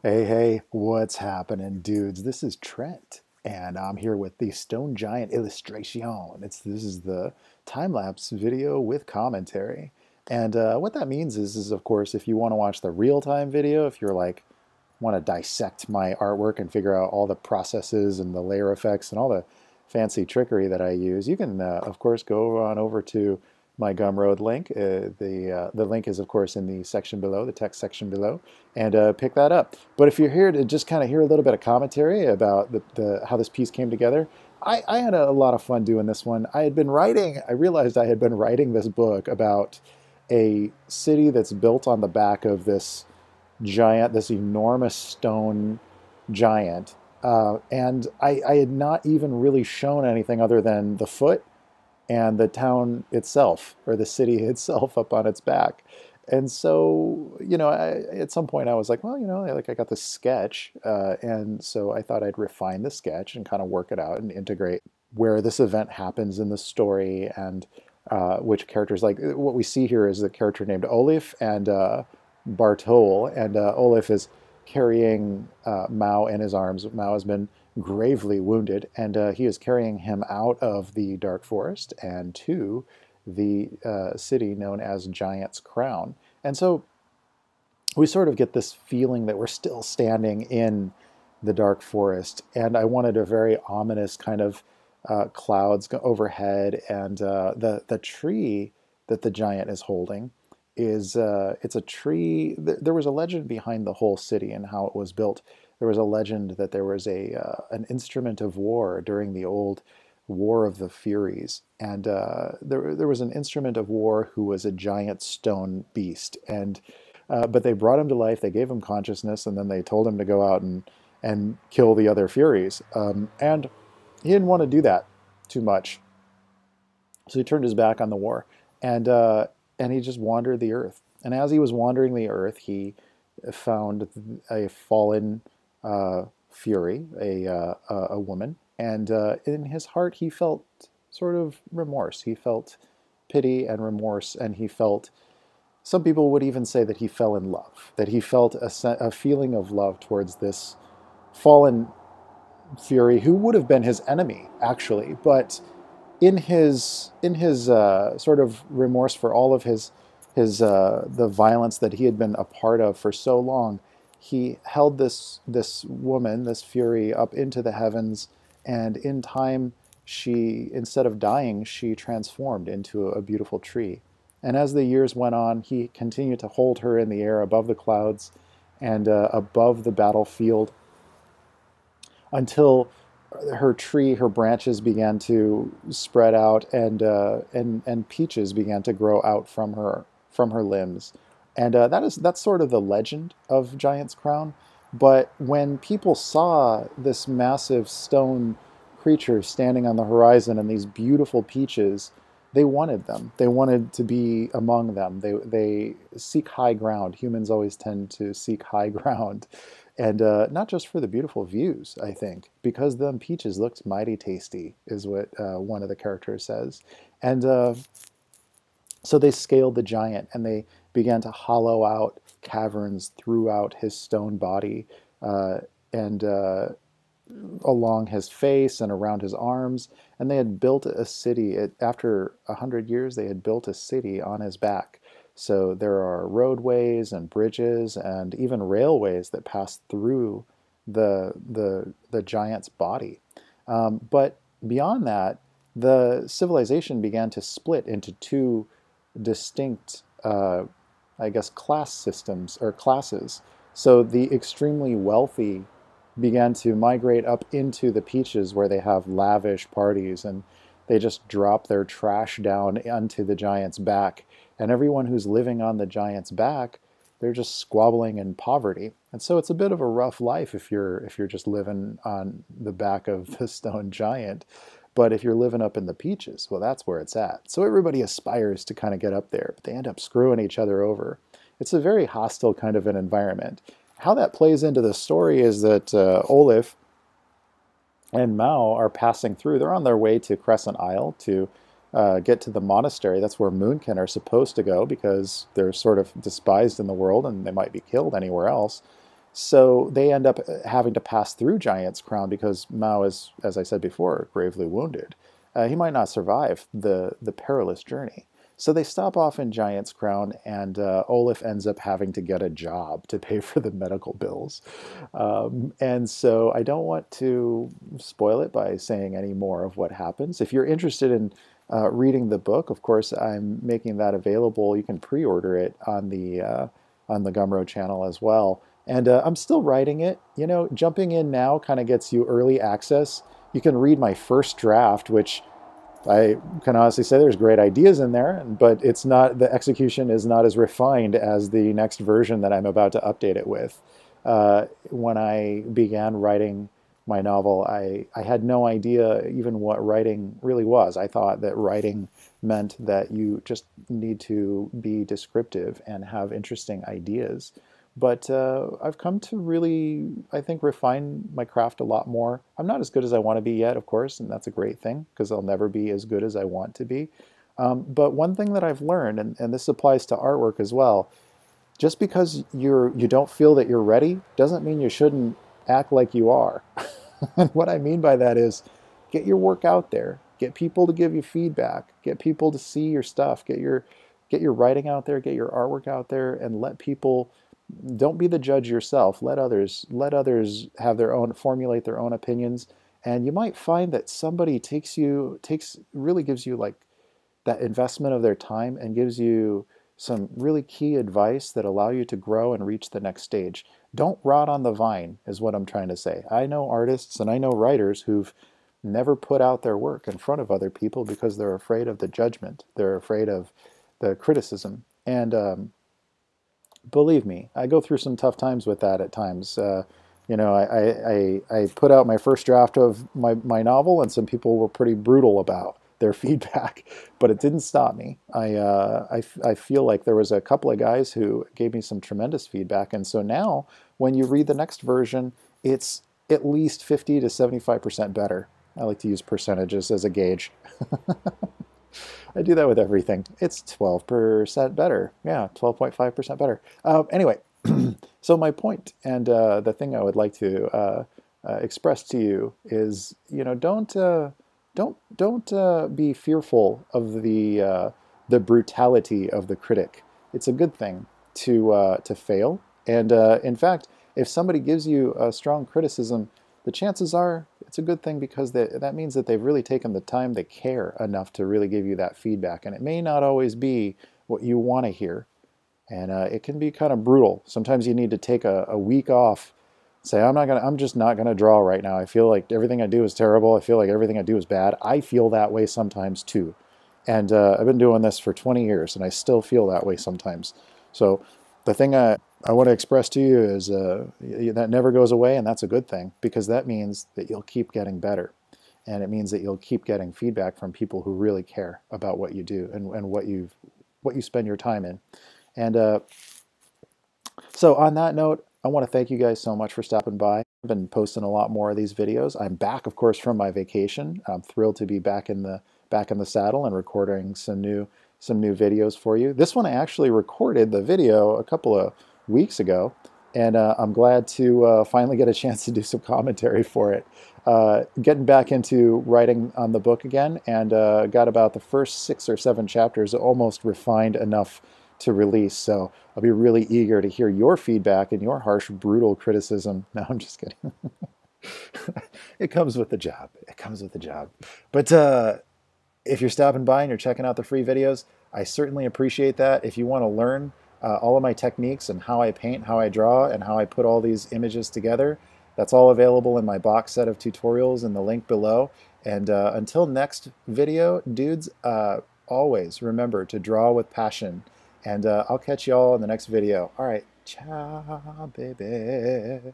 Hey, what's happening, dudes? This is Trent, and I'm here with the Stone Giant illustration. This is the time-lapse video with commentary. And what that means is of course, if you want to watch the real-time video, if you're like, want to dissect my artwork and figure out all the processes and the layer effects and all the fancy trickery that I use, you can, of course, go on over to my Gumroad link. The link is, of course, in the section below, the text section below, and pick that up. But if you're here to just kind of hear a little bit of commentary about how this piece came together, I had a lot of fun doing this one. I realized I had been writing this book about a city that's built on the back of this enormous stone giant. And I had not even really shown anything other than the foot and the town itself, or the city itself up on its back. And so, at some point I was like, well, like I got this sketch, and so I thought I'd refine the sketch and kind of work it out and integrate where this event happens in the story and which characters. Like what we see here is the character named Olaf and Bartol, and Olaf is carrying Mao in his arms. Mao has been gravely wounded, and he is carrying him out of the dark forest and to the city known as Giant's Crown. And so we sort of get this feeling that we're still standing in the dark forest, and I wanted a very ominous kind of clouds overhead, and the tree that the giant is holding is it's a tree. There was a legend behind the whole city and how it was built. There was a legend that there was an instrument of war during the old War of the Furies, and there was an instrument of war who was a giant stone beast, and but they brought him to life. They gave him consciousness, and then they told him to go out and kill the other Furies, and he didn't want to do that too much, so he turned his back on the war, and he just wandered the earth. And as he was wandering the earth, he found a fallen Fury, a woman, and in his heart he felt sort of remorse. He felt pity and remorse, and he felt, some people would even say that he fell in love, that he felt a feeling of love towards this fallen Fury who would have been his enemy, actually, but in his sort of remorse for all of his the violence that he had been a part of for so long, he held this woman, this Fury, up into the heavens, and in time, she, instead of dying, she transformed into a beautiful tree. And as the years went on, he continued to hold her in the air above the clouds and above the battlefield until her branches began to spread out, and peaches began to grow out from her limbs. And that's sort of the legend of Giant's Crown. But when people saw this massive stone creature standing on the horizon and these beautiful peaches, they wanted them. They wanted to be among them. They seek high ground. Humans always tend to seek high ground. And not just for the beautiful views, I think, because them peaches looked mighty tasty, is what one of the characters says. And so they scaled the giant, and they began to hollow out caverns throughout his stone body, and along his face and around his arms. And they had built a city. After 100 years, they had built a city on his back. So there are roadways and bridges and even railways that pass through the giant's body. But beyond that, the civilization began to split into two distinct, I guess, class systems or classes. So the extremely wealthy began to migrate up into the peaches, where they have lavish parties and they just drop their trash down onto the giant's back. And everyone who's living on the giant's back, they're just squabbling in poverty. And so it's a bit of a rough life if you're just living on the back of the stone giant. But if you're living up in the peaches, well, that's where it's at. So everybody aspires to kind of get up there, but they end up screwing each other over. It's a very hostile kind of an environment. How that plays into the story is that Olaf and Mao are passing through. They're on their way to Crescent Isle to get to the monastery. That's where Moonkin are supposed to go, because they're sort of despised in the world and they might be killed anywhere else. So they end up having to pass through Giant's Crown because Mao is, as I said before, gravely wounded. He might not survive the perilous journey. So they stop off in Giant's Crown, and Olaf ends up having to get a job to pay for the medical bills. And so I don't want to spoil it by saying any more of what happens. If you're interested in reading the book, of course, I'm making that available. You can pre-order it on the Gumroad channel as well. And I'm still writing it. You know, jumping in now kind of gets you early access. You can read my first draft, which I can honestly say there's great ideas in there, but it's not, the execution is not as refined as the next version that I'm about to update it with. When I began writing my novel, I had no idea even what writing really was. I thought that writing meant that you just need to be descriptive and have interesting ideas. But I've come to really, I think, refine my craft a lot more. I'm not as good as I want to be yet, of course, and that's a great thing because I'll never be as good as I want to be. But one thing that I've learned, and this applies to artwork as well, just because you don't feel that you're ready doesn't mean you shouldn't act like you are. And what I mean by that is get your work out there, get people to give you feedback, get people to see your stuff, get your writing out there, get your artwork out there, and let people. Don't be the judge yourself. Let others have their own, formulate their own opinions, and you might find that somebody really gives you like that investment of their time and gives you some really key advice that allow you to grow and reach the next stage. Don't rot on the vine is what I'm trying to say. I know artists and I know writers who've never put out their work in front of other people because they're afraid of the judgment. They're afraid of the criticism. And believe me, I go through some tough times with that at times. You know, I put out my first draft of my novel, and some people were pretty brutal about their feedback, but it didn't stop me. I feel like there was a couple of guys who gave me some tremendous feedback, and so now when you read the next version, it's at least 50 to 75% better. I like to use percentages as a gauge. I do that with everything. It's 12% better. Yeah, 12.5% better. Anyway, so my point and the thing I would like to express to you is, you know, don't be fearful of the brutality of the critic. It's a good thing to fail. And in fact, if somebody gives you a strong criticism, the chances are it's a good thing because that means that they've really taken the time, they care enough to really give you that feedback. And it may not always be what you want to hear. And it can be kind of brutal. Sometimes you need to take a week off, say, I'm just not gonna draw right now. I feel like everything I do is terrible. I feel like everything I do is bad. I feel that way sometimes too. And I've been doing this for 20 years and I still feel that way sometimes. So the thing I want to express to you is that never goes away, and that's a good thing because that means that you'll keep getting better. And it means that you'll keep getting feedback from people who really care about what you do and what you spend your time in. And so on that note, I want to thank you guys so much for stopping by. I've been posting a lot more of these videos. I'm back, of course, from my vacation. I'm thrilled to be back in the saddle and recording some new videos for you. This one I actually recorded the video a couple of weeks ago, and I'm glad to finally get a chance to do some commentary for it. Getting back into writing on the book again, and got about the first 6 or 7 chapters almost refined enough to release. So I'll be really eager to hear your feedback and your harsh, brutal criticism. No, I'm just kidding. It comes with the job. It comes with the job. But if you're stopping by and you're checking out the free videos, I certainly appreciate that. If you want to learn all of my techniques and how I paint, how I draw, and how I put all these images together, that's all available in my box set of tutorials in the link below. And until next video, dudes, always remember to draw with passion. And I'll catch you all in the next video. All right, ciao, baby.